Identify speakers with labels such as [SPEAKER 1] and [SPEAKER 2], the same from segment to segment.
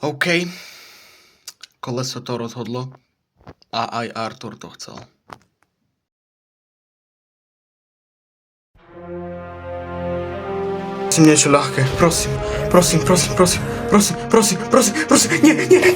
[SPEAKER 1] OK. Koleso to rozhodlo a aj Artur to chcel. Prosím, niečo ľahké. Prosím, prosím, prosím, prosím, prosím, prosím, prosím, prosím, nie, nie.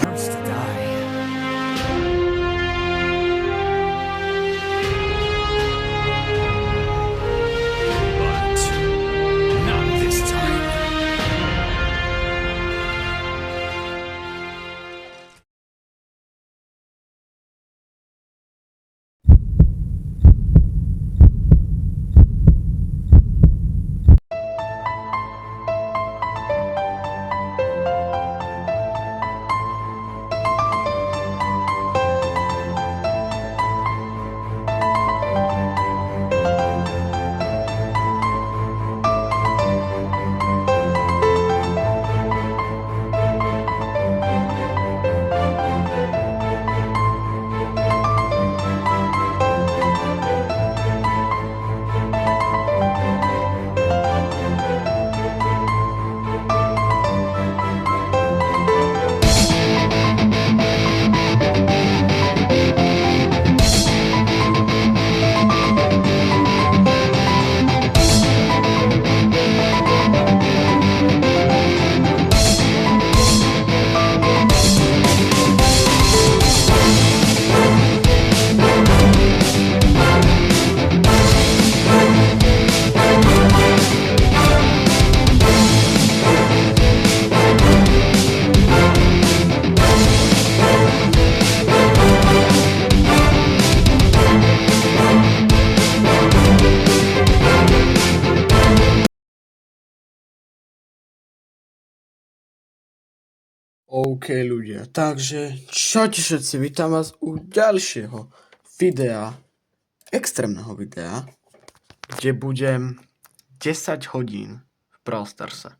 [SPEAKER 1] OK ľudia, takže čaute všetci, vítam vás u ďalšieho videa, extrémneho videa, kde budem 10 hodín v Brawl Starse.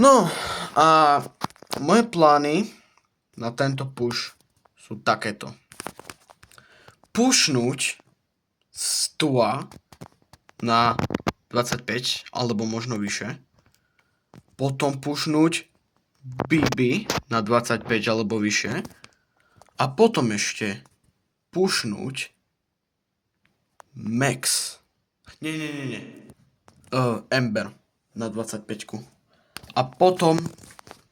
[SPEAKER 1] No a moje plány na tento push sú takéto. Pushnúť Stua na 25 alebo možno vyše. Potom pushnúť BB na 25 alebo vyše. A potom ešte pushnúť Max. Nie. Ember na 25. A potom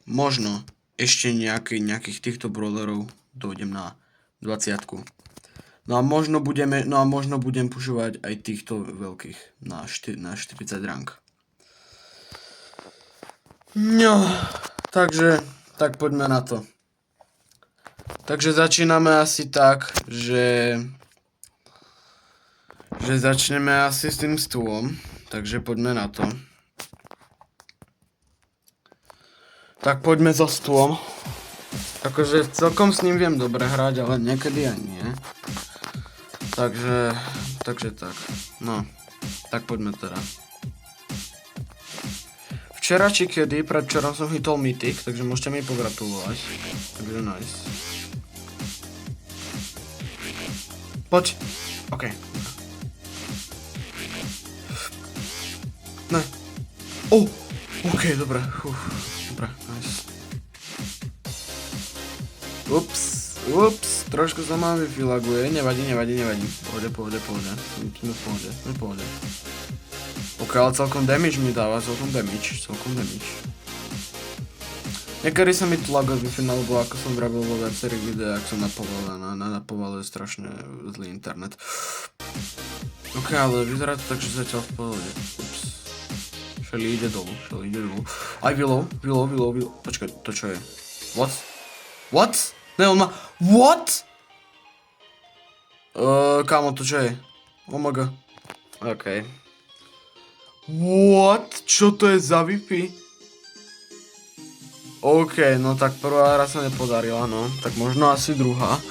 [SPEAKER 1] možno ešte nejakých týchto brawlerov dojdem na 20. No a možno budem pušovať aj týchto veľkých na 40 rank. No, takže tak poďme na to. Takže začíname asi tak, že začneme asi s tým stôlom. Takže poďme na to. Tak poďme so stôlom. Akože celkom s ním viem dobre hrať, ale niekedy aj nie. Takže tak. No, tak poďme teda. Včera či kedy, predvčerom som hitol Mythic, takže môžete mi pogratulovať. Takže nice. Poď. OK. Ne. OK, dobre. Dobre, nice. Ups, trošku sa ma vyfilaguje, nevadí. Pohode. Sme v pohode. OK, ale celkom damage mi dáva, celkom damage. Niekedy sa mi to laguje vyfinal, lebo ako som vrabil vo viacerých videách, som napoval strašne zlý internet. OK, ale vyzerá to tak, že zatiaľ v pohode. Ups. Shelly ide dolu. Aj Willow. Počkaj, to čo je? What? Ne, on má... What? Kámo, to čo je? Oh my god. OK. What? Čo to je za Wi-Fi? OK, no tak prvá hra sa nepodarila, no. Tak možno asi druhá.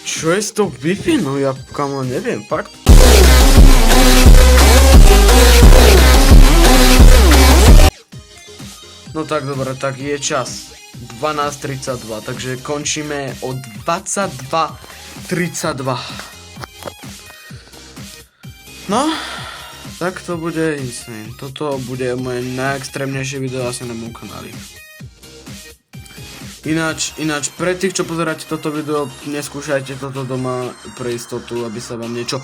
[SPEAKER 1] Čo je s tou Wi-Fi? No ja kamo neviem, fakt. No tak dobre, tak je čas. 12:32, takže končíme o 22:32. No, tak to bude insane. Toto bude moje najextrémnejšie video asi na môjom kanáli. Ináč, pre tých, čo pozeráte toto video, neskúšajte toto doma pre istotu, aby sa vám niečo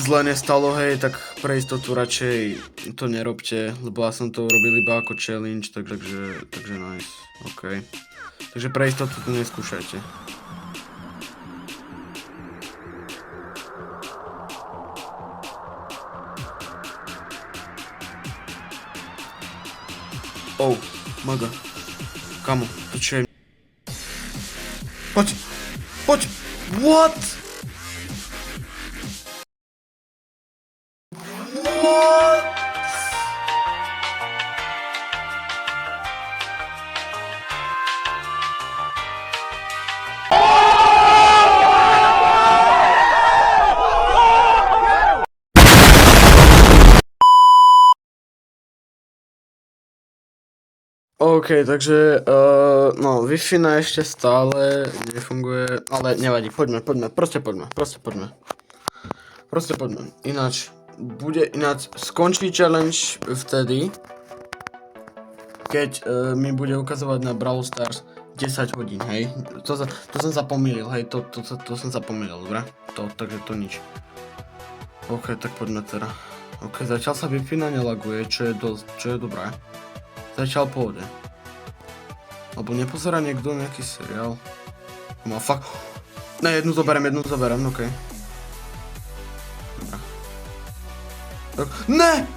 [SPEAKER 1] zle nestalo, hej, tak pre istotu radšej to nerobte, lebo ja som to urobil iba ako challenge, takže nice, OK. Takže pre istotu to neskúšajte. Oh, maga. Kamo, to čo je? Poď! What? OK, takže, no, Wi-Fi ešte stále nefunguje, ale nevadí, poďme, proste poďme. Ináč, skončí challenge vtedy, keď mi bude ukazovať na Brawl Stars 10 hodín, hej, to som sa pomýlil, hej, to som sa pomýlil, dobre, takže to nič. OK, tak poďme teda. OK, zatiaľ sa Wi-Fi nelaguje, čo je dobré. Zatiaľ pohode. Alebo nepozerá niekto nejaký seriál? Má fakt... Ne, jednu zoberiem, OK. Dobrá. Ne!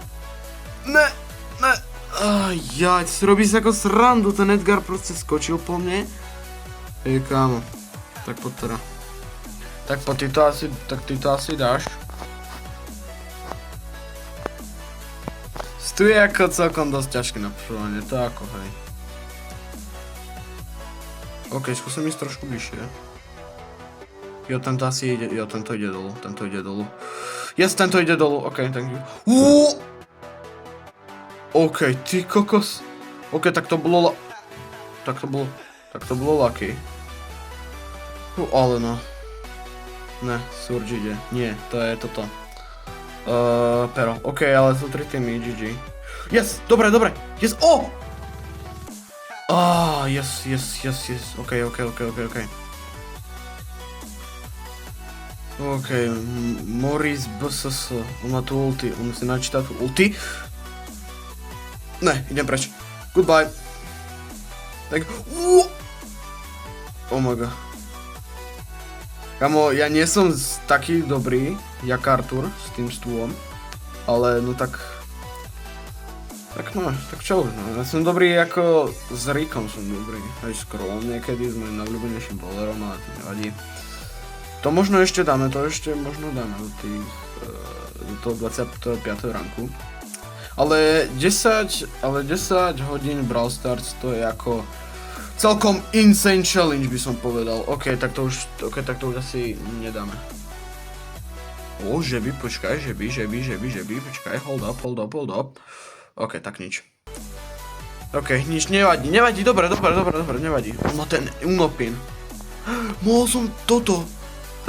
[SPEAKER 1] Jať, robí sa ako srandu, ten Edgar proste skočil po mne. Hej, kámo. Tak poď teda. Tak ty to asi dáš. Tu je ako celkom dosť ťažké na počúvanie, to ako hej. OK, skúsim ísť trošku bližšie. Jo, tento asi ide, tento ide dolu. Yes, tento ide dolu, OK, thank you. OK, ty kokos. OK, tak to bolo lucky. Ale no. Ne, Surge ide, nie, to je toto. Pero, OK, ale sú 3 týmy, GG. Yes, dobre, yes, yes, OK. OK, Maurice BSS, on má tu ulti, on si načíta tu ulti. Ne, idem preč. Goodbye. Tak, oh my god. Kamo, ja nie som taký dobrý, jak Artur, s tým stôlom, ale no tak čo, no, ja som dobrý ako s Rickom som dobrý, aj s Krolom niekedy, s mojím najľúbenejším bowlerom, ale to nevadí. To možno ešte dáme, do toho 25. ranku. Ale 10 hodín Brawl Stars to je ako celkom insane challenge by som povedal. OK, tak to už asi nedáme. Žeby, počkaj, počkaj, hold up. OK, tak nič. OK, nič, nevadí, dobre, nevadí. No ten Unopin. Mohol som toto.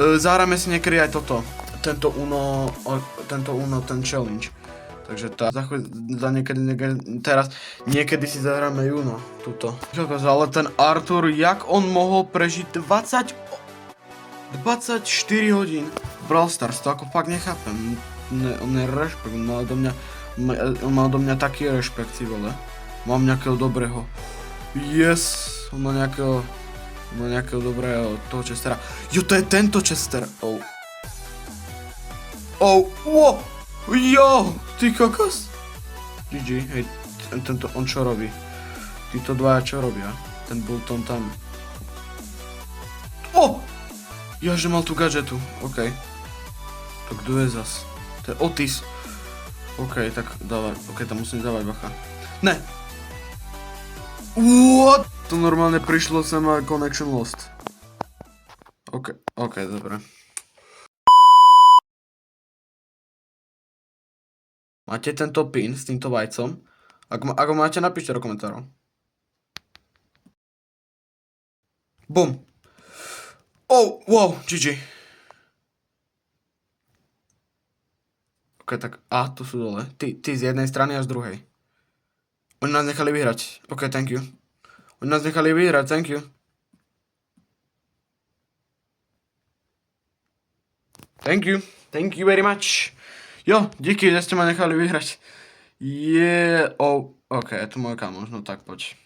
[SPEAKER 1] Zahráme si niekedy aj toto. Ten challenge. Takže niekedy si zahráme Juno, tuto. Ale ten Artur, jak on mohol prežiť 24 hodín Brawl Stars, to ako fakt nechápem. On je rešpekt, on má odo mňa taký rešpekt, si vole. Mám nejakého dobrého. Yes, on má nejakého dobrého toho Chestera. Jo, to je tento Chester. Jo, ty kokos. GG, hej, tento, on čo robí? Títo dvaja čo robia? Ten Bolton tam. Ja, že mal tú gadžetu, OK. To kto je zas? To je Otis. OK, tak dávaj, OK, tam musím dávať bacha. Ne! What? To normálne prišlo sem a connection lost. OK, dobre. Máte tento pin s týmto vajcom? Ak ho máte, napíšte do komentárov. Bum. Oh, wow, GG. OK, tak tu sú dole. Ty z jednej strany a z druhej. Oni nás nechali vyhrať. OK, thank you. Oni nás nechali vyhrať, thank you. Thank you very much. Jo, díky, že ste ma nechali vyhrať. OK, je tu môj kamoš, no tak poď.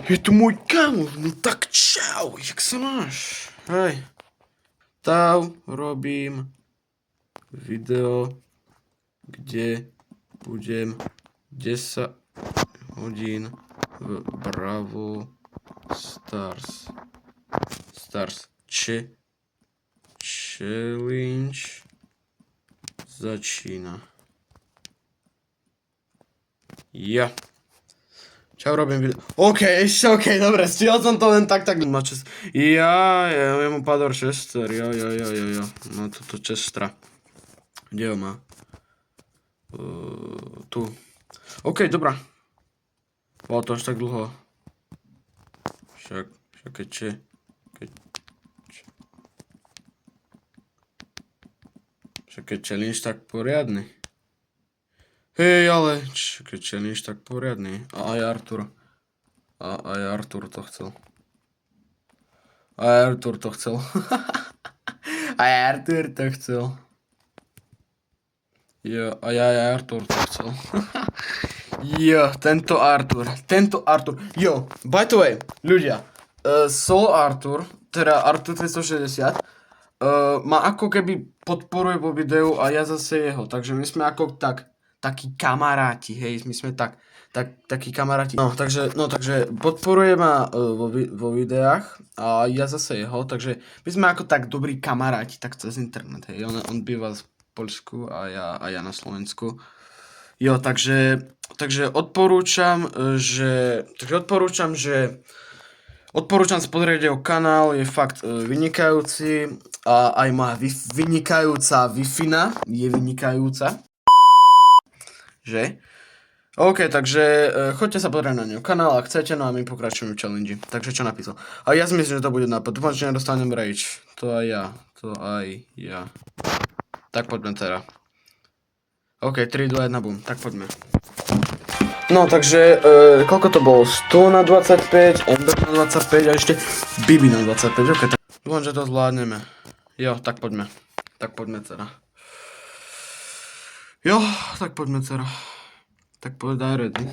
[SPEAKER 1] Je tu môj kamoš, no tak čau, jak sa máš? Hej. Robím video, kde budem 10 hodín v Bravo Stars. Challenge začína. Ja. Čau, robím video. OK, dobre, stihol som to len tak. Ja mu padol Chester, jo. No toto Chestera. Kde ho má? Tu. OK, dobrá. Bolo to až tak dlho. Však keď challenge tak poriadny. Hej, ale keď challenge tak poriadny. A aj Artur. Aj Artur to chcel. Aj Artur to chcel. Jo, aj Artur to chcel. Jo, tento Artur. Jo, by the way, ľudia. Solo Artur, teda Artur 360, ma ako keby podporuje vo videu a ja zase jeho. Takže my sme ako takí kamaráti, hej, my sme takí kamaráti. No, takže podporuje ma vo videách a ja zase jeho, takže my sme ako tak dobrí kamaráti, tak cez internet, hej. On býva v Poľsku a ja na Slovensku. Jo, takže odporúčam si pozrieť jeho kanál, je fakt vynikajúci a aj má vynikajúca Wi-Fi je vynikajúca. Že? OK, takže choďte sa pozrieť na neho kanál, ak chcete, no a my pokračujeme v challenge. Takže čo napísal? A ja si myslím, že to bude nápad. Dúfam, že nedostanem rage. To aj ja. Tak poďme teda. OK, 3, 2, 1, boom. Tak poďme. No, takže, koľko to bolo? 100 na 25, Ember na 25 a ešte Bibi na 25, OK, tak dúfam, že to zvládneme. Jo, tak poďme. Tak poďme, dcera. Jo, tak poďme, dcera. Tak povedaj ready.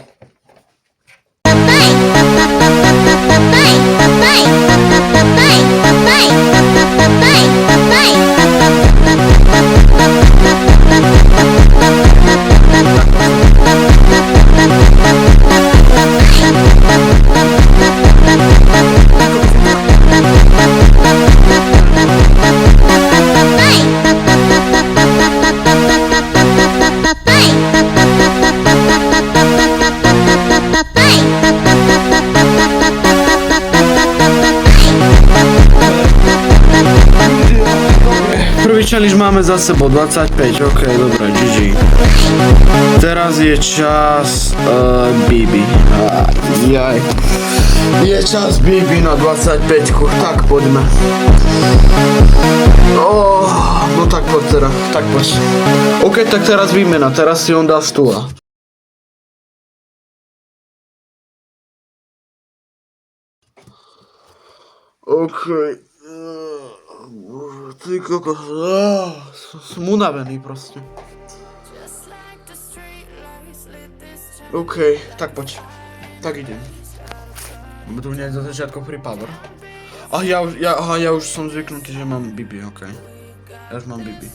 [SPEAKER 1] Challenge máme za sebou 25, OK, dobré, GG. Teraz je čas Bibi. Je čas Bibi na 25, tak poďme. No tak poď teda, tak poď. OK, tak teraz výmena, teraz si on dá stula. OK. Ty kokos, som unavený proste. OK, tak poď. Tak idem. Máme tu hneď za začiatku free power. Ja už som zvyknutý, že mám Bibi, OK. Ja už mám Bibi.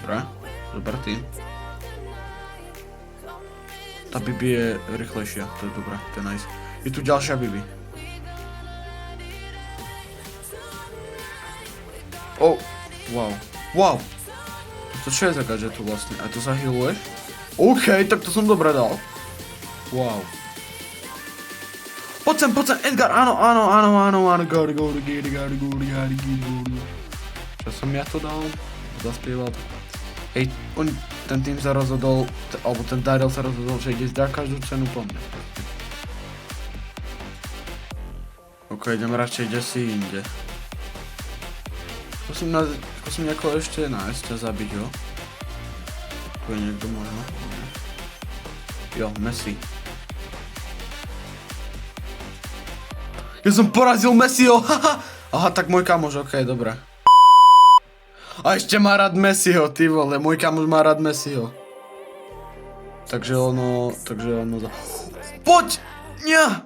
[SPEAKER 1] Dobre, super ty. Tá Bibi je rýchlejšia, to je dobré, to je nice. Je tu ďalšia Bibi. Wow. To čo je za gadžetu vlastne? A to sa healuješ? OK, tak to som dobre dal. Wow. Poď sem, Edgar, áno, go. Čo som ja to dal? Zaspieval. Hej, ten tým sa rozhodol, alebo ten Daryl sa rozhodol, že ide zdať každú cenu po mne. OK, idem radšej kde si inde. Skúsim niekoho ešte nájsť a zabiť ho. Tu je niekto možno. Jo, Messi. Ja som porazil Messiho, haha! Aha, tak môj kamoš, OK, dobre. A ešte má rád Messiho, ty vole, môj kamoš má rád Messiho. Takže ono... Poď! Nie!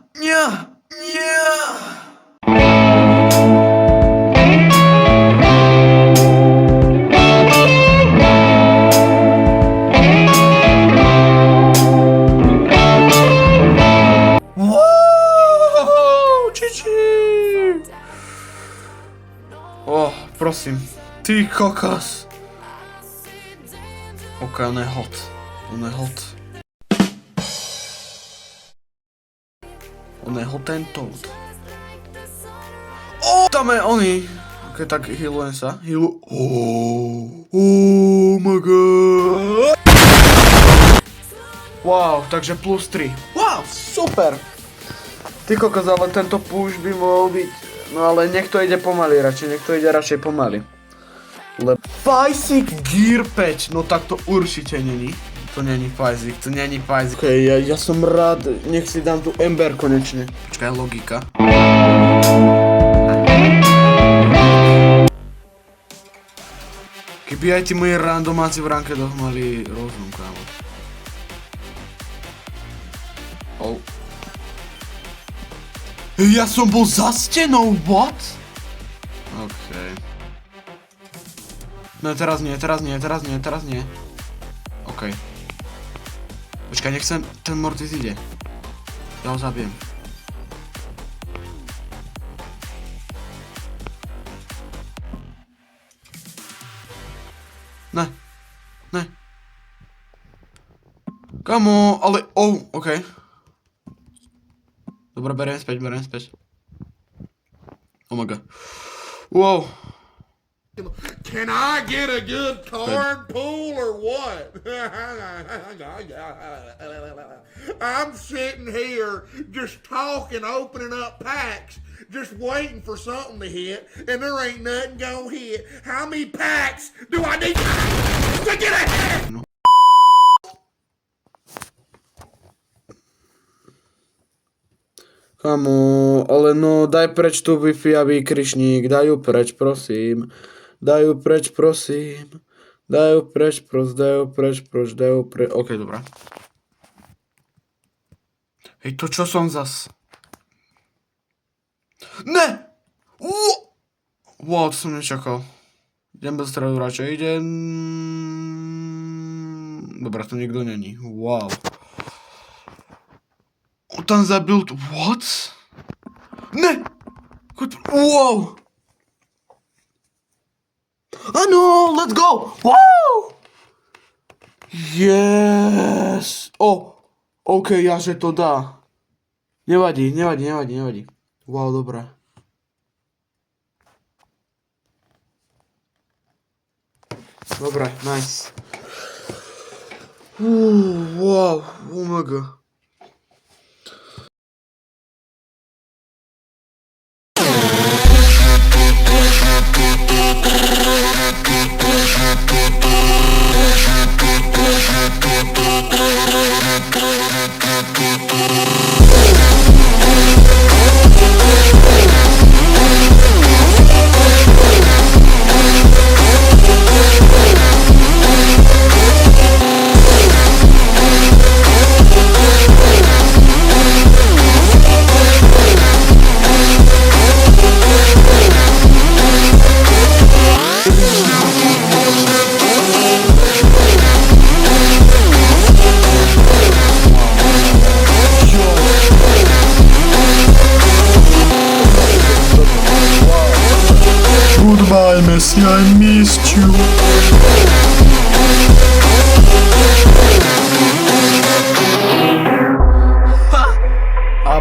[SPEAKER 1] Prosím. Ty kokos. OK, on je hot. On je hot and toad. Tam je oni. OK, tak healujem sa. Oh my god. Wow, takže plus 3. Wow, super. Ty kokos, ale tento push by mohol byť... No ale niekto ide pomaly radšej pomaly. Fajzik Gear Patch, no tak to určite není. To není Fajzik. OK, ja som rád, nech si dám tu Ember konečne. Počkaj, logika. Keby aj tí moji randomáci v rankedoch mali rozum, kámo. Ja som bol za stenou, what? OK. No teraz nie. OK. Počkaj, nech sem ten Mortis ide. Ja ho zabijem. Ne. Kamo, ale... OK. Dobre, beriem späť. Oh my god. Wow.
[SPEAKER 2] Can I get a good card pool or what? I'm sitting here just talking, opening up packs, just waiting for something to hit, and there ain't nothing gonna hit. How many packs do I need to get ahead?
[SPEAKER 1] No. Kamo, ale no daj preč tu Wi-Fi a výkričník, daj ju preč, prosím. OK, dobrá. Hej, to čo som zas? Ne! Wow, to som nečakal. Idem bez stredu radšej, Dobre, to nikto není, wow. On tam zabil... What? Ne! Wow! Áno, let's go! Wow! Yes! OK, že to dá. Nevadí. Wow, dobré. Dobre, nice. Wow, oh my god. Goodbye, Messi, I missed you.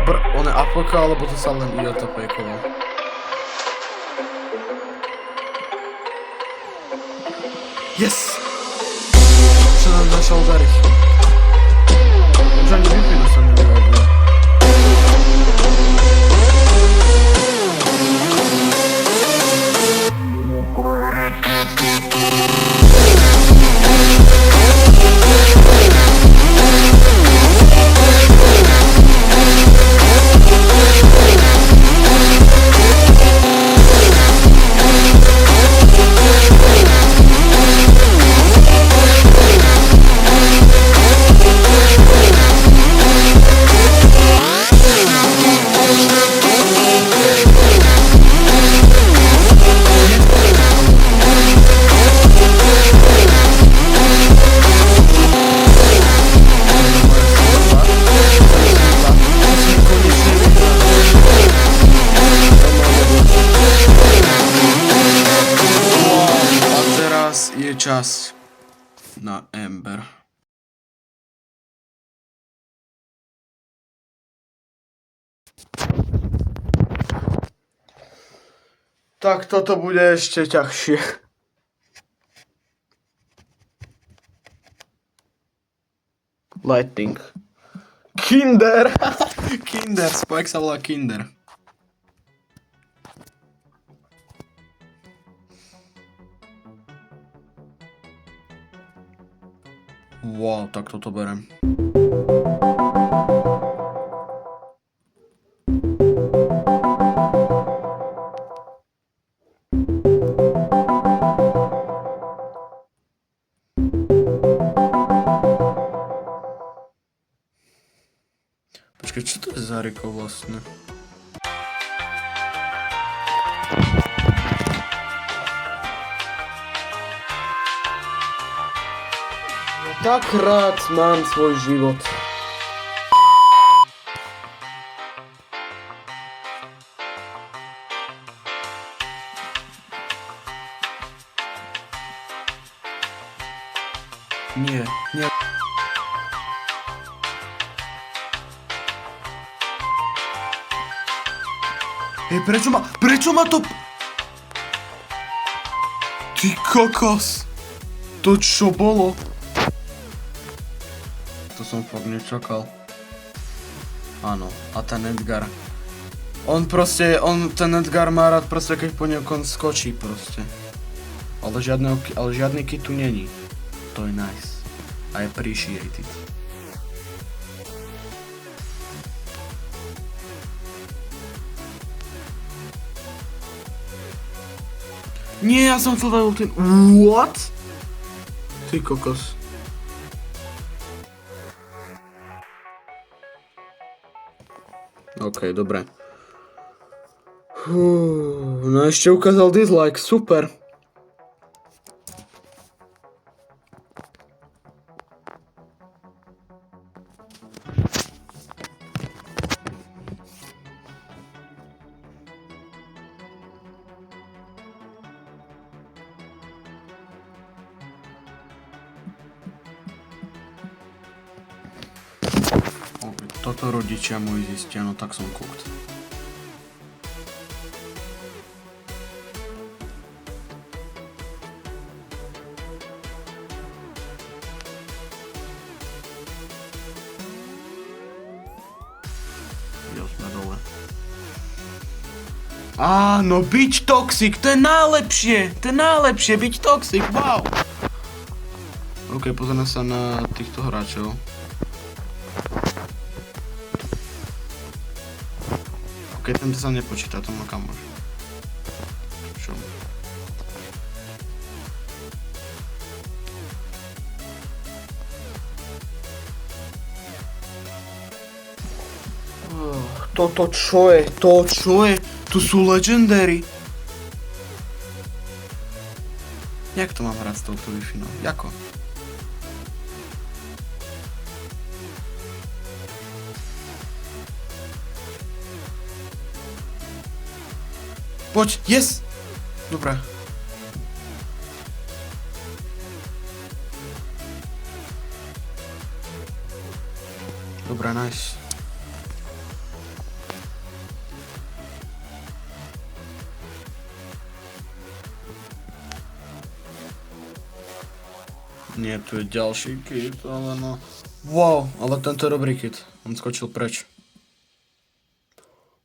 [SPEAKER 1] One APK, alebo to sa len IOTA fejkoval? Yes! Čo nám začal dariť? Už ani Wi-Fi sa nevyjaduje. Čas na Ember. Tak toto bude ešte ťažšie. Lightning. Kinder! Kinder, Spike sa volá Kinder. Wow, tak toto berem. Počkaj, čo to je za Riko vlastne? Tak rád mám svoj život. Nie. Hej, prečo ma to... Ty kokos. To čo bolo? To som fakt nečakal. Áno, a ten Edgar. Ten Edgar má rád proste, keď po niekom skočí proste. Ale žiadny kit tu není. To je nice. I appreciate it. Nie, ja som chcel dať ultim. What? Ty kokos. OK, dobre. No ešte ukázal dislike, super. Toto rodičia moji zistia, no tak som cooked. Jo, sme dole. Áno, byť toxic, to je najlepšie, byť toxic, wow. OK, pozrieme sa na týchto hráčov. Keď tento sa nepočíta, to má kamoš. Čo? Toto čo je? To čo je? Tu sú legendary. Jak to mám hrať s touto Wi-Fi-nou? Jako? Poď, yes! Dobre. Dobre, nice. Nie, tu je ďalší kit, ale no... Wow, ale tento je dobrý kit. On skočil preč.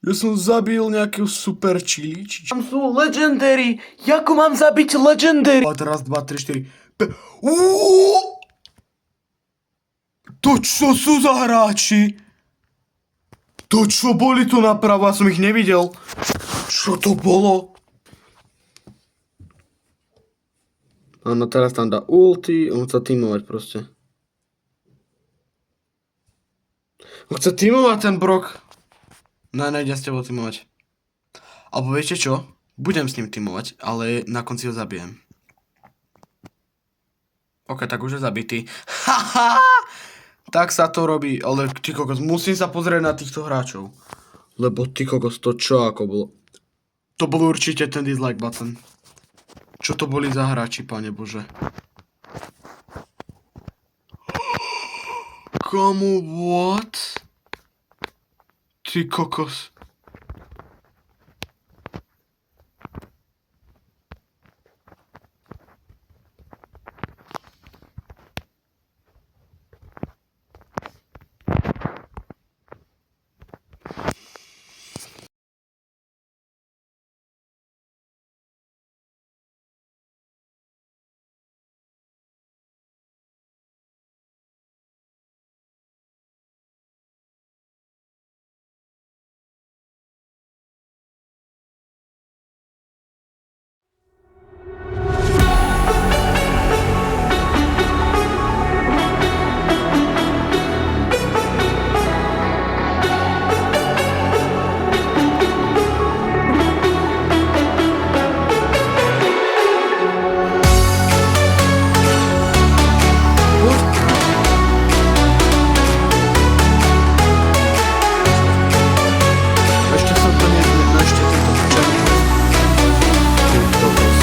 [SPEAKER 1] Ja som zabil nejakého super chili, či...
[SPEAKER 3] Tam sú legendary! Jako mám zabiť legendary?
[SPEAKER 1] A teraz 2, 3, 4... Uuuu! To čo sú za hráči? To čo boli tu napravo? Ja som ich nevidel. Čo to bolo? Áno, teraz tam dá ulti, on chce teamovať proste. On chce teamovať ten Brock. No, nejdem s tebou teamovať. Alebo viete čo? Budem s ním teamovať, ale na konci ho zabijem. Ok, tak už je zabitý. Haha! Tak sa to robí, ale ty kokos, musím sa pozrieť na týchto hráčov. Lebo ty kokos, to čo ako bolo? To bol určite ten dislike button. Čo to boli za hráči, pane Bože? Komu, what? Ty kokos. Ešte som to nezmietol, ešte to včera. Ty kokos.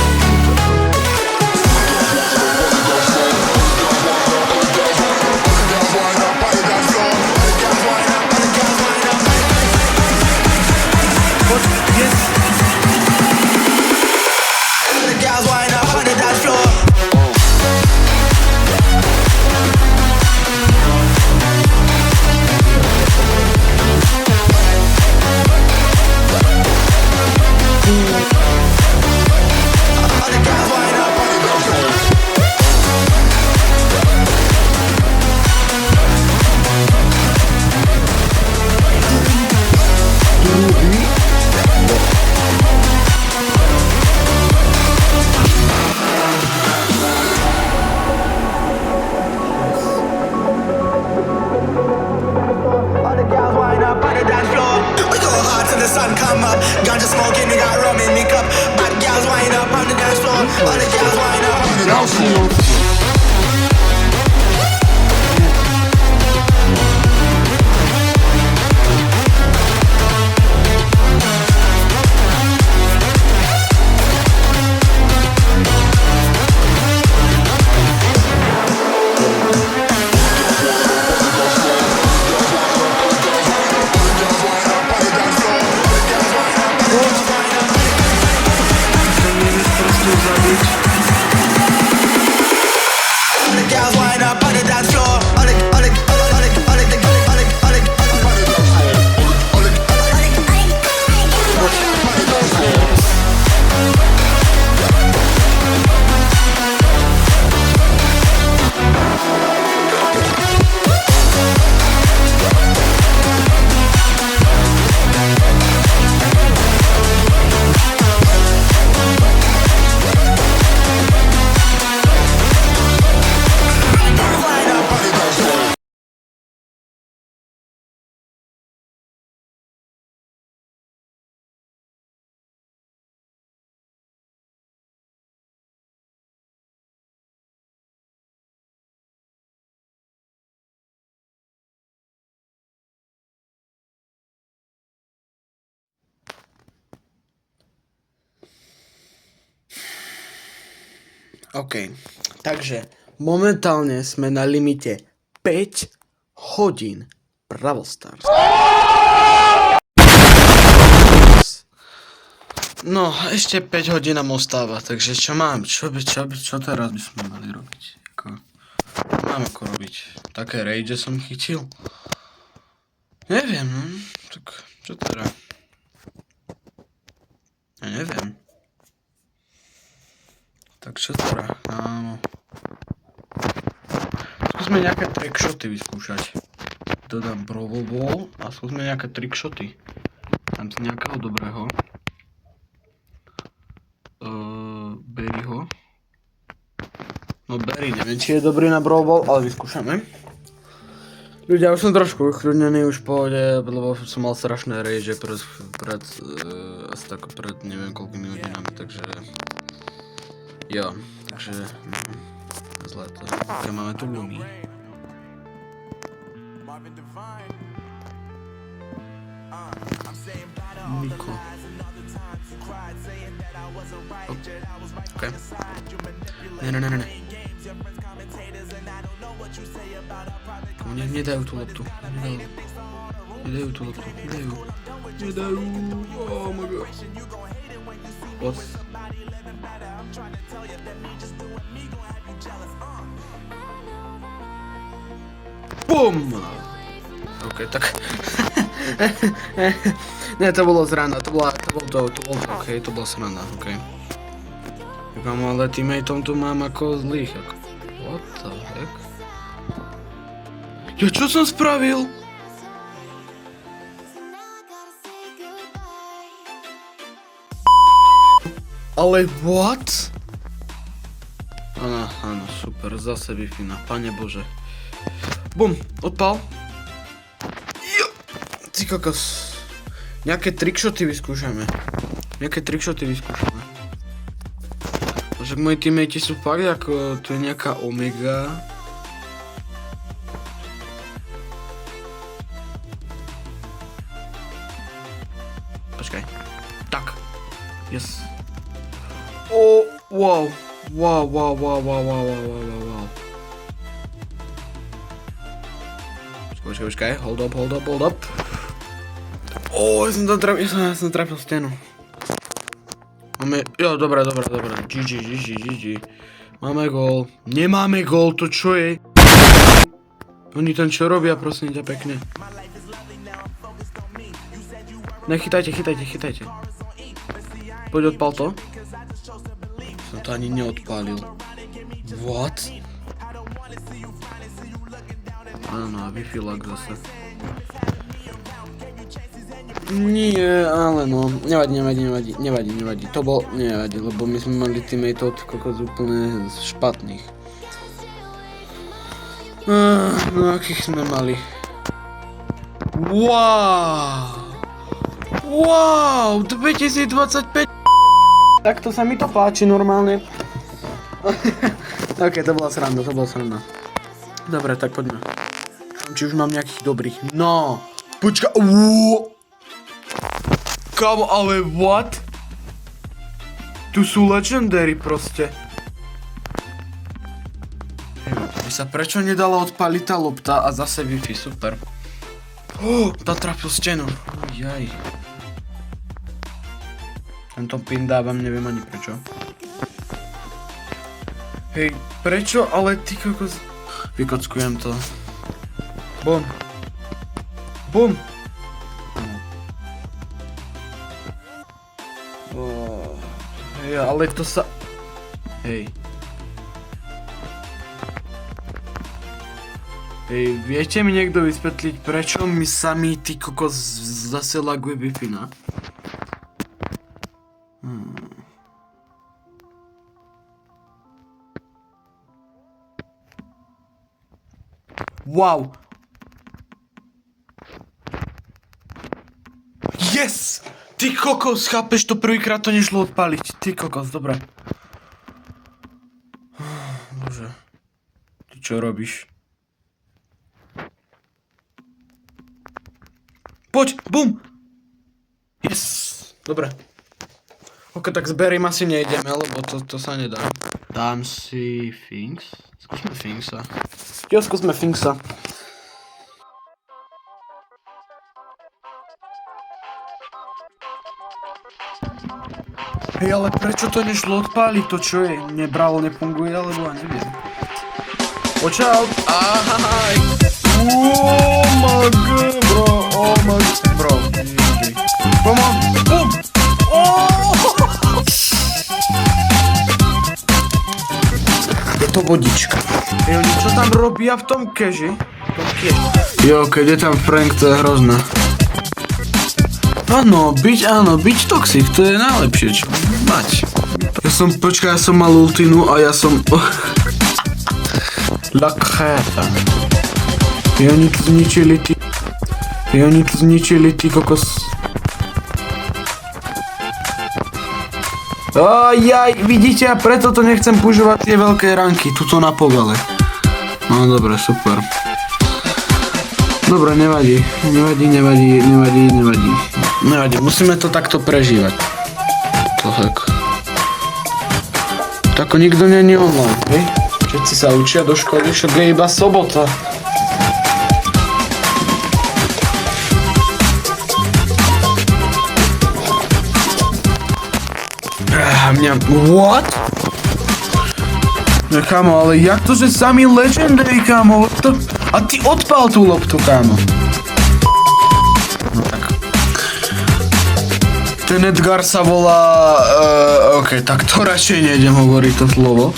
[SPEAKER 4] The gals wind up on the dance floor. All the gals wind up on the dance floor. All the gals wind up on the dance floor. We go hard till the sun come up. Ganja smoking, we got rum in me cup. Bad gals wind up on the dance floor. All the gals wind up on the dance floor. All the gals wind up on the dance floor. All the all the all the all the all the all the all the all the
[SPEAKER 1] OK, takže momentálne sme na limite 5 hodín Brawl Stars. No, ešte 5 hodín nám ostáva, takže čo mám? Čo teraz by sme mali robiť? Ako... Mám ako robiť. Také rage som chytil. Neviem, no. Tak čo teda? Ja neviem. Tak čo teda? Áno. Skúsme nejaké trickshoty vyskúšať. Dodám Brawl Ball a skúsme nejaké trickshoty. Tam si nejakého dobrého. Berryho. No Berry, neviem či je dobrý na Brawl Ball, ale vyskúšame. Ľudia, už som trošku uchľudnený, už v pohode, lebo som mal strašné rage asi tak pred neviem koľkými hodinami, takže... Jo, takže... Zlé to. Ok, máme tu Lumi. Niko. Ok. Ne. Nedajú tú loptu. Nedajú tú loptu. Nedajú. Oh my god. What? BUM! Ok, tak... Ne, to bolo zrana, to bolo ok, to bola sranda, ok. Ale teammateom tu mám ako zlých, ako... What the heck? Ja čo som spravil? Ale what? Áno, super, zase Wi-Fi, pane bože. Bum, odpal. Jo, ty kokos. Nejaké trickshoty vyskúšame. Však moji teammatey sú fakt ako, tu je nejaká Omega. Počkaj. Tak. Yes. Oh, wow. Počkaj. Hold up. Ja som trafil stenu. Máme, jo, dobré. GG. Máme gól. Nemáme gól, to čo je? Oni tam čo robia, prosím ťa pekne. Nechytajte. Poď odpal to. Som to ani neodpálil. What? Áno, Wi-Fi lag zase. Nie, ale no, nevadí, to bol, nevadí, lebo my sme mali teammateov kokos úplne špatných. No akých sme mali? Wow, 2025. Takto sa mi to páči normálne. Ok, to bola sranda. Dobre, tak poďme. Či už mám nejakých dobrých, no. Počka, Kámo, ale what? Tu sú legendary proste. By sa prečo nedala odpaliť tá lopta a zase Wi-Fi, super. Natrafil stenu. Jaj. Tento pin dávam, neviem ani prečo. Hej, prečo? Ale ty kokos... Vykockujem to. Bum. Hej, ale to sa... Hej, viete mi niekto vysvetliť, prečo mi sami ty kokos zase laguje Wi-Fi, na? Wow! Yes! Ty kokos, chápeš, to prvýkrát to nešlo odpaliť. Ty kokos, dobre. Bože. Ty čo robíš? Poď, bum! Yes! Dobre. Ok, tak s Berrym asi nejdeme, lebo to sa nedá. Dám si Finks. Skúsme Finksa. Jo, skúsme Finksa. Hej, ale prečo to nešlo odpáliť? To čo je? Nebralo, nefunguje, alebo ja neviem. Watch out! Aj! Oh my god, bro! Oh my... Bro, GG. Come on! Boom! Oh! Je to vodička. Jo, čo tam robia v tom keži? Jo, keď je tam Frank, to je hrozné. Áno, byť toxic, to je najlepšie, čo mať. Ja som mal ultinu a ja som... La kreta. I oni tu zničili ty kokos. Ajaj, vidíte, a preto to nechcem používať tie veľké ranky, tuto na povale. No dobre, super. Dobre, nevadí, musíme to takto prežívať. To tak. Tako nikto není online, hej? Všetci sa učia do školy, však je iba sobota. What? No kámo, ale jak to, že sami legendary, kámo? A ty odpal tú loptu, kámo. No tak. Ten Edgar sa volá... OK, tak to radšej nejdem hovoriť to slovo.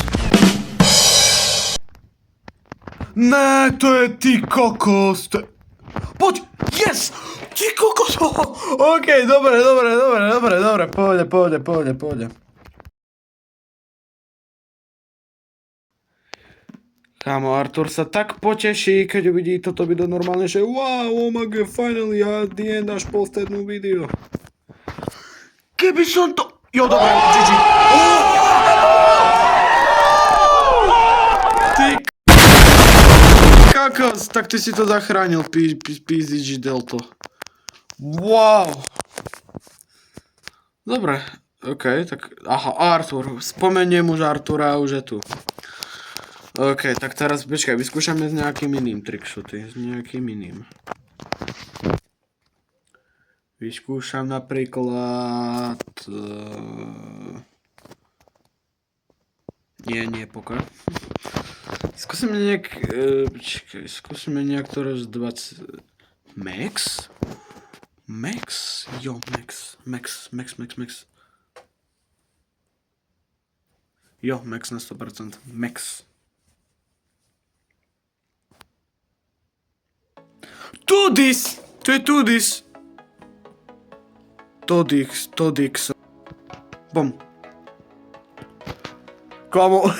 [SPEAKER 1] Ne, to je ty kokos. Poď, yes! Ty kokos! OK, dobre, pôjde. Kámo, Artur sa tak poteší, keď uvidí toto video normálne, že wow, oh my god, finally, at the end až posted new video. Keby som to... Jo, dobre, GG. Ty kakos, tak ty si to zachránil, PZG Delto. Wow. Dobre, OK, tak... Aha, Artur, spomeniem už Artura a už je tu. OK, tak teraz počkaj, vyskúšame s nejakým iným trickshoty, Vyskúšam napríklad... Nie, pokiaľ. Skúsime nejak to roz 20... Max? Jo, Max. Jo, Max na 100%. Max. Tudis! To je Tudis! Todix. Bom. Kámo.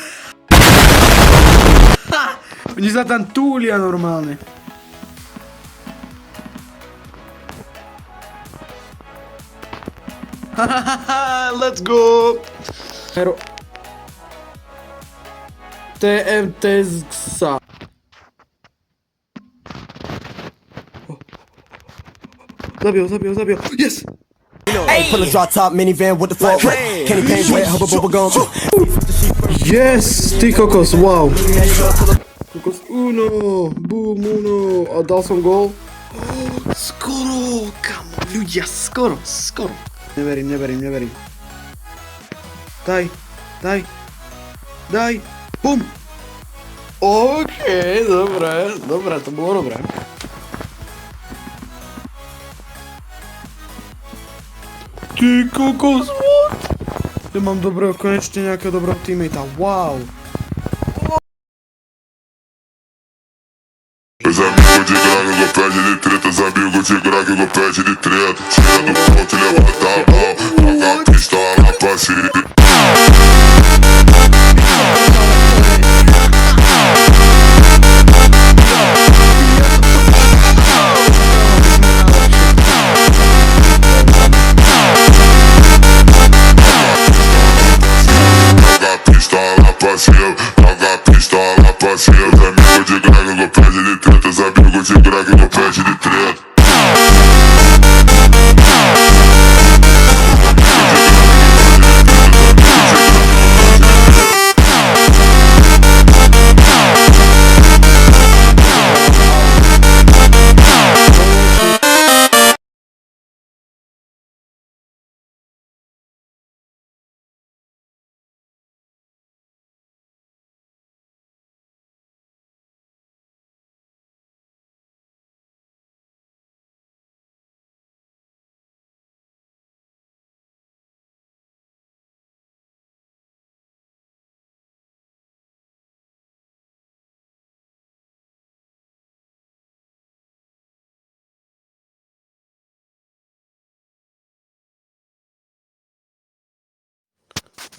[SPEAKER 1] Oni sa tam túlia normálne. Let's go! Hero. TMT sa. Zabil. Yes!
[SPEAKER 5] Hey, pull a drop top minivan with the fuck candy paint wet, hubba gum.
[SPEAKER 1] Yes! Ty kokos, wow! Kokos, boom, uno. A dal som gól. Skoro, kamo, ľudia, skoro. Neverím. Daj, bum! OK, dobre, to bolo dobré. Ty kokos, what? Ja mám konečne nejakého dobrého teammata, wow.
[SPEAKER 6] Meus amigos de grana, eu pede de treta. Os amigos de grana, eu pede de treta. Tira do ponto, levanta a mão. Joga a pistola pra cima. Joga a pistola pra cima. Os amigos de grana, eu pede de treta. Os amigos de grana, eu pede de treta.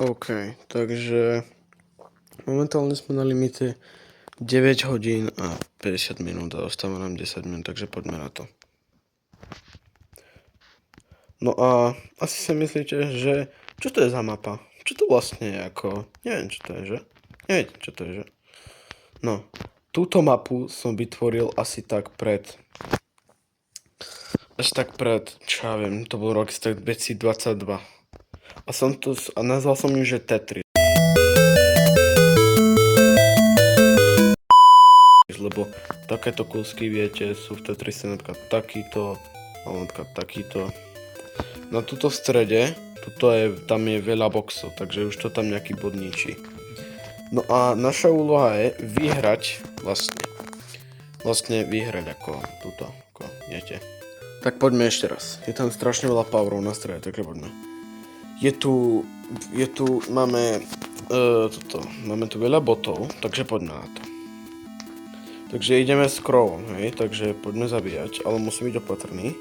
[SPEAKER 1] OK, takže momentálne sme na limite 9 hodín a 50 minút a ostáva nám 10 minút, takže poďme na to. No a asi si myslíte, že čo to je za mapa? Čo to vlastne je ako... Neviem, čo to je, že? Neviete, čo to je, že? No, túto mapu som vytvoril asi tak pred... čo ja viem, to bol rok 2022. A nazval som ju, že Tetris. Lebo takéto kúsky, viete, sú v Tetrise napríklad takýto, alebo napríklad takýto. Na tuto v strede, tam je veľa boxov, takže už to tam nejaký bod ničí. No a naša úloha je vyhrať, vlastne vyhrať ako túto, ako viete. Tak poďme ešte raz. Je tam strašne veľa powerov na strede, takže poďme. Máme tu veľa botov, takže poďme na to. Takže ideme s krovom, hej, takže poďme zabíjať, ale musím byť opatrný.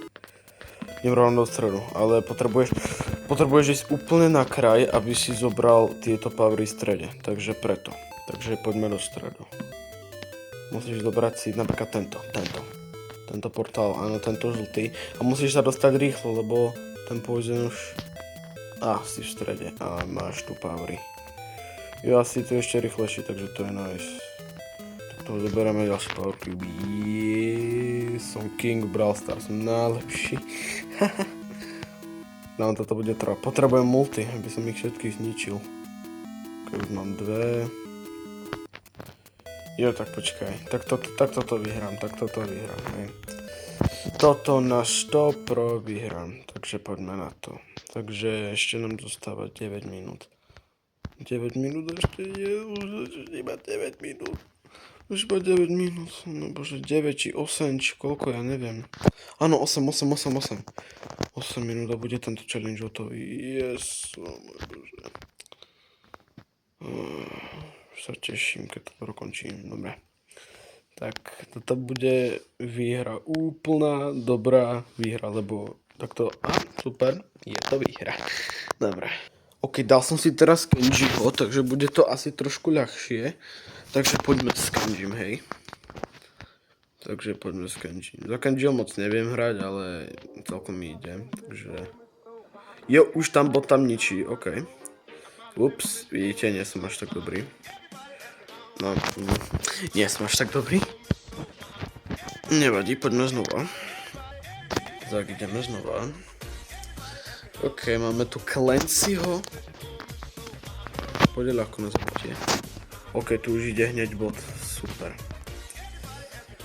[SPEAKER 1] Idem rovno do stredu, ale potrebuješ ísť úplne na kraj, aby si zobral tieto powery v strede, takže preto. Takže poďme do stredu. Musíš zobrať si napríklad tento portál, áno, tento žltý. A musíš sa dostať rýchlo, lebo ten poison už... si v strede a máš tu powery. Jo, asi to ešte rýchlejšie, takže to je nice. To zoberieme ďalší power cube. Som king Brawl Stars, som najlepší. No, toto bude trvať. Potrebujem multi, aby som ich všetkých zničil. Keď už mám dve. Jo, tak počkaj. Tak toto vyhrám, hej. Toto na 100% vyhrám, takže poďme na to. Takže ešte nám zostáva 9 minút. 9 minút ešte je, už iba 9 minút. Už iba 9 minút, no bože, 9 či 8, či koľko, ja neviem. Áno, 8 minút a bude tento challenge hotový, yes, oh môj bože. Už sa teším, keď to dokončím, dobre. Tak, toto bude výhra, úplná dobrá výhra, lebo takto, super, je to výhra. Dobre. OK, dal som si teraz Kenjiho, takže bude to asi trošku ľahšie. Takže poďme s Kenjim, hej. Takže poďme s Kenjim. Za Kenjiho moc neviem hrať, ale celkom mi ide, takže... Jo, už tam bot tam ničí, OK. Ups, vidíte, nie som až tak dobrý. No, nie som až tak dobrý. Nevadí, poďme znova. Tak, ideme znova. OK, máme tu Clancyho. Pôjde ľahko na zabitie. OK, tu už ide hneď bot. Super.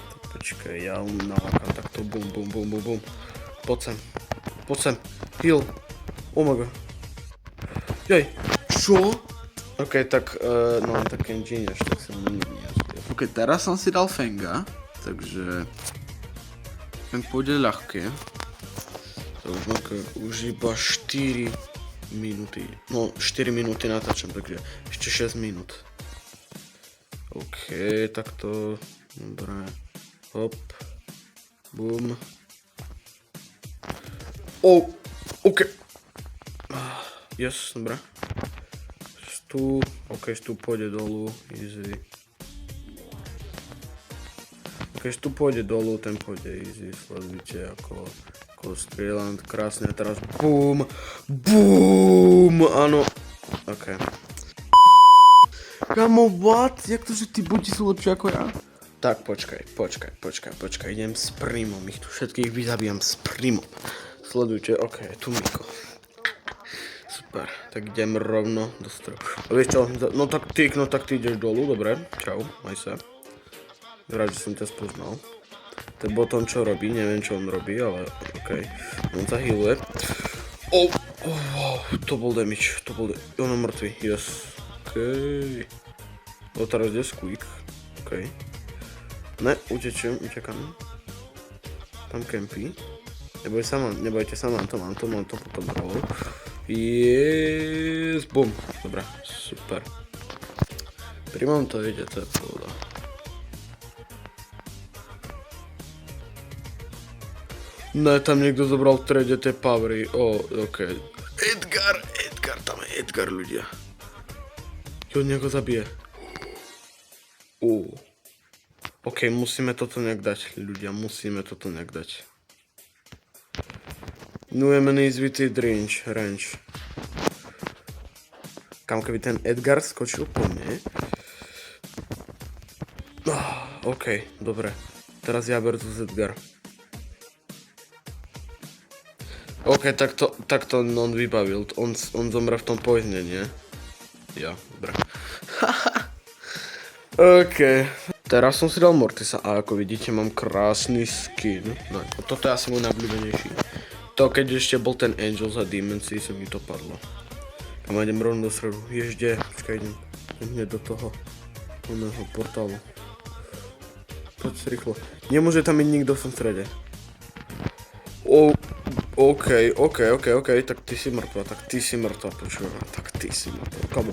[SPEAKER 1] Tak počkaj, ja nalákam takto. Bum. Poď sem. Heal. Oh my god. Jaj. Čo? OK, tak, no tak Kenji až tak sa mnou nie. OK, teraz som si dal Fenga. Takže... Feng pôjde ľahké. Už iba 4 minúty. No, 4 minúty natáčam, takže ešte 6 minút. OK, takto. Dobre. Hop. Bum. Oh, OK. Yes, dobre. OK, tu pôjde dolu. Easy. OK, tu pôjde dolu, ten pôjde easy. Sledujte, ako strieľam krásne. Teraz BOOM! Áno. OK. Kamo, what? Jak to, že tí buti sú lepšie ako ja? Tak, počkaj. Idem s primom. Ich tu všetkých vyzabíjam s primom. Sledujte, OK, tu Miko. Super, tak idem rovno do stroju. A vieš čo? No tak ty ideš dolu, dobre. Čau, maj sa. Rád, že som ťa spoznal. Ten botom čo robí, neviem čo on robí, ale OK. On sa healuje. Oh, to bol damage, on je mŕtvý, yes. OK. Teraz ide squeak, OK. Ne, utekam. Tam campy. Nebojte sa, mám to potom roll. Yes, bum, dobrá, super. Primom to ide, to je pohoda. Ne, tam niekto zobral v trade tie powery, OK. Edgar, tam je Edgar, ľudia. Jo, nejak ho zabije. OK, musíme toto nejak dať, ľudia, musíme toto nejak dať. Nujemený zvitý range. Kam keby ten Edgar skočil po mne. OK, dobre. Teraz ja versus Edgar. OK, tak to on vybavil. On zomre v tom poizne, nie? Ja, dobre. OK. Teraz som si dal Mortisa a ako vidíte mám krásny skin. No, toto je asi môj najobľúbenejší. To keď ešte bol ten Angel za Dimensii, sa mi to padlo. A idem rovno do stredu. Ježde, počkaj, idem hneď do toho portálu. Poď si rýchlo. Nemôže tam byť nikto v tom strede. OK, tak ty si mŕtva, počúva, tak ty si mŕtva, komu?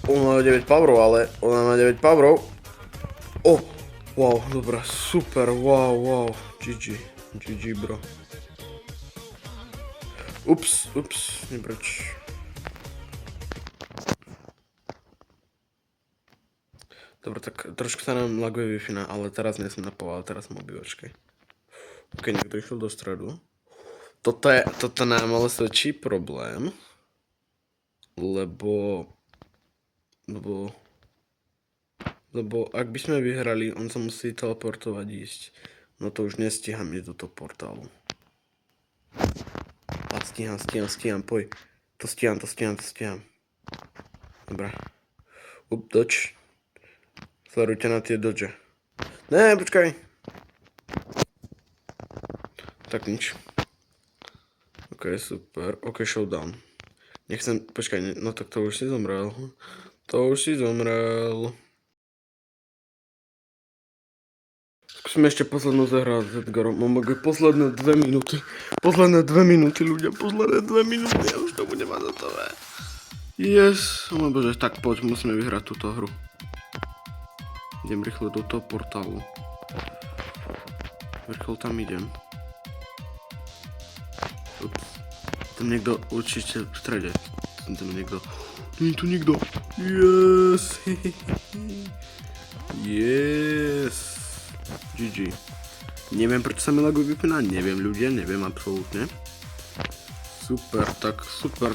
[SPEAKER 1] Ona má 9 powerov, ale ona má 9 powerov. Wow, dobré, super, wow, GG, bro. Ups, nebrč. Dobre, tak trošku sa nám laguje Wi-Fi, ale teraz nie som napoval, teraz som obývačkej. OK, niekto išiel do stredu. Toto nám ale svedčí problém. Lebo ak by sme vyhrali, on sa musí teleportovať ísť. No to už nestíham ísť do toho portálu. A stíham, poj. To stíham. Dobre. Dodge. Sledujte na tie dodge. Ne, počkaj. Tak nič. OK, super. OK, showdown. Nechcem, počkaj, no tak to už si zomrel. Skúsime ešte poslednú zahrať s Edgarom. Mám posledné 2 minúty. Ľudia, posledné 2 minúty. Ja už to budem mať hotové. Yes. Oh môj bože, tak poď, musíme vyhrať túto hru. Idem rýchlo do toho portálu. Rýchlo tam idem. Ups. Tam niekto určite v strede. Tam niekto. Nie je tu nikto. Yes. Yes. GG. Neviem, prečo sa mi laguje vypína. Neviem, ľudia, neviem absolútne. Super,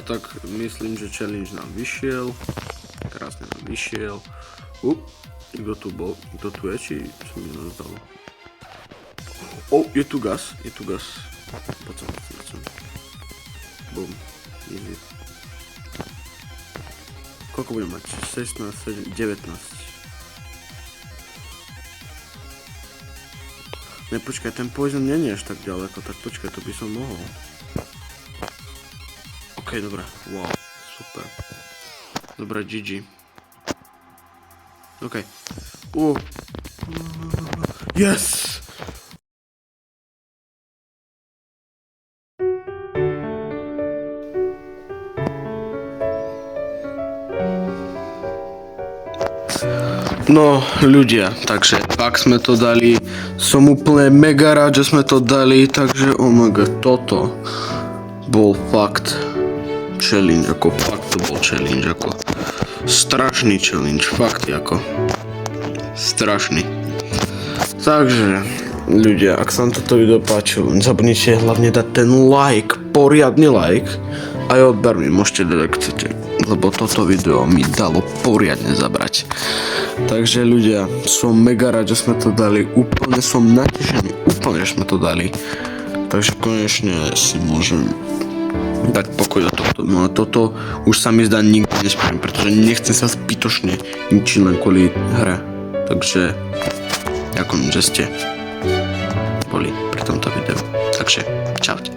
[SPEAKER 1] tak myslím, že challenge nám vyšiel. Krásne nám vyšiel. Kto tu bol? Kto tu je? Či sa mi nazdalo? Je tu gas. Poď som. Bum. Easy. Koľko budem mať? 16, 7, 19. Ne, počkaj, ten poison nie je až tak ďaleko, tak počkaj, to by som mohol. OK, dobré. Wow, super. Dobré, GG. OK. Yes! No, ľudia, takže pak sme to dali. Som úplne mega rád, že sme to dali, takže oh my god, toto bol fakt challenge, strašný challenge, fakt ako strašný. Takže ľudia, ak sa vám toto video páčilo, nezabudnite hlavne dať ten like, poriadny like, aj odber mi môžete dať, ak chcete, lebo toto video mi dalo poriadne zabrať. Takže ľudia, som mega rád, že sme to dali, úplne som natešený, úplne, že sme to dali. Takže konečne si môžem dať pokoj do tohto. No a toto už sa mi zdá nikdy nespravím, pretože nechcem sa zbytočne ničiť len kvôli hre. Takže ďakujem, že ste boli pri tomto videu. Takže čaute.